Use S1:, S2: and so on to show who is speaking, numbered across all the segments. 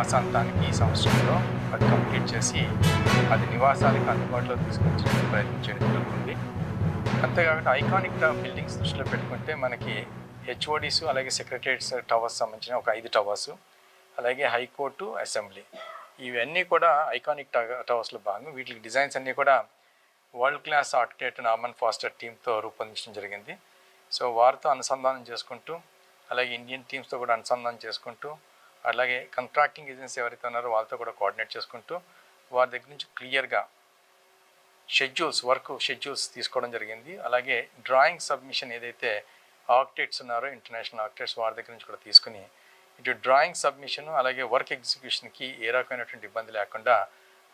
S1: మాసాంతానికి ఈ సంవత్సరంలో అది కంప్లీట్ చేసి అది నివాసాలకు అందుబాటులో తీసుకొచ్చే ప్రయత్నం చేయడం జరుగుతుంది. అంతేకాకుండా ఐకానిక్ బిల్డింగ్స్ దృష్టిలో పెట్టుకుంటే మనకి హెచ్ఓడిస్ అలాగే సెక్రటరియట్స్ టవర్స్ సంబంధించిన ఒక 5 టవర్స్, అలాగే హైకోర్టు, అసెంబ్లీ, ఇవన్నీ కూడా ఐకానిక్ టవర్స్లో భాగం. వీటికి డిజైన్స్ అన్నీ కూడా world class architect Norman faster టీంతో రూపొందించడం జరిగింది. సో వారితో అనుసంధానం చేసుకుంటూ, అలాగే ఇండియన్ టీమ్స్తో కూడా అనుసంధానం చేసుకుంటూ, అలాగే కాంట్రాక్టింగ్ ఏజెన్సీ ఎవరైతే ఉన్నారో వాళ్ళతో కూడా కోఆర్డినేట్ చేసుకుంటూ వారి దగ్గర నుంచి క్లియర్గా వర్క్ షెడ్యూల్స్ తీసుకోవడం జరిగింది. అలాగే డ్రాయింగ్ సబ్మిషన్ ఏదైతే ఆర్కిటెక్ట్స్ ఉన్నారో ఇంటర్నేషనల్ ఆర్కిటెక్ట్స్ వారి దగ్గర నుంచి కూడా తీసుకుని ఇటు డ్రాయింగ్ సబ్మిషన్ అలాగే వర్క్ ఎగ్జిక్యూషన్కి ఏ రకమైనటువంటి ఇబ్బంది లేకుండా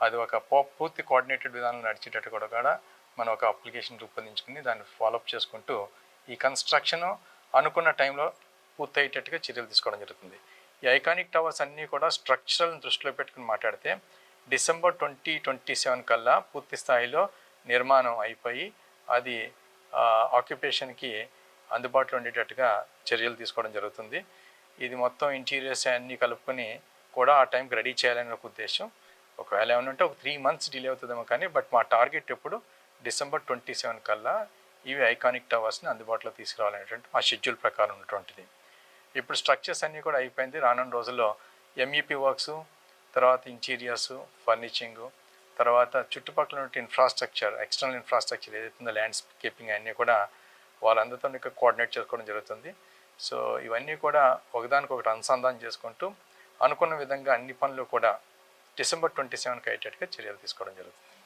S1: అది ఒక పూర్తి కోఆర్డినేటెడ్ విధానం నడిచేటట్టు కూడా మనం ఒక అప్లికేషన్ రూపొందించుకుని దాన్ని ఫాలోఅప్ చేసుకుంటూ ఈ కన్స్ట్రక్షన్ అనుకున్న టైంలో పూర్తయ్యేటట్టుగా చర్యలు తీసుకోవడం జరుగుతుంది. ఈ ఐకానిక్ టవర్స్ అన్నీ కూడా స్ట్రక్చరల్ దృష్టిలో పెట్టుకుని మాట్లాడితే డిసెంబర్ 2027 కల్లా పూర్తి స్థాయిలో నిర్మాణం అయిపోయి అది ఆక్యుపేషన్కి అందుబాటులో ఉండేటట్టుగా చర్యలు తీసుకోవడం జరుగుతుంది. ఇది మొత్తం ఇంటీరియర్స్ అన్నీ కలుపుకొని కూడా ఆ టైంకి రెడీ చేయాలని ఒక ఉద్దేశం. ఒకవేళ ఏమైనా ఉంటే ఒక 3 months డిలే అవుతుందేమో కానీ మా టార్గెట్ ఎప్పుడు డిసెంబర్ 27 కల్లా ఇవి ఐకానిక్ టవర్స్ని అందుబాటులో తీసుకురావాలనేటువంటి మా షెడ్యూల్ ప్రకారం ఉన్నటువంటిది. ఇప్పుడు స్ట్రక్చర్స్ అన్నీ కూడా అయిపోయింది. రానున్న రోజుల్లో ఎంఈపీ వర్క్స్, తర్వాత ఇంటీరియర్స్, ఫర్నిచింగు, తర్వాత చుట్టుపక్కల ఉన్న ఇన్ఫ్రాస్ట్రక్చర్, ఎక్స్టర్నల్ ఇన్ఫ్రాస్ట్రక్చర్ ఏదైతే ఉందో ల్యాండ్స్కేపింగ్ అన్నీ కూడా వాళ్ళందరితో కోఆర్డినేట్ చేసుకోవడం జరుగుతుంది. సో ఇవన్నీ కూడా ఒకదానికొకటి అనుసంధానం చేసుకుంటూ అనుకున్న విధంగా అన్ని పనులు కూడా డిసెంబర్ 27కి అయ్యేటట్టుగా చర్యలు తీసుకోవడం జరుగుతుంది.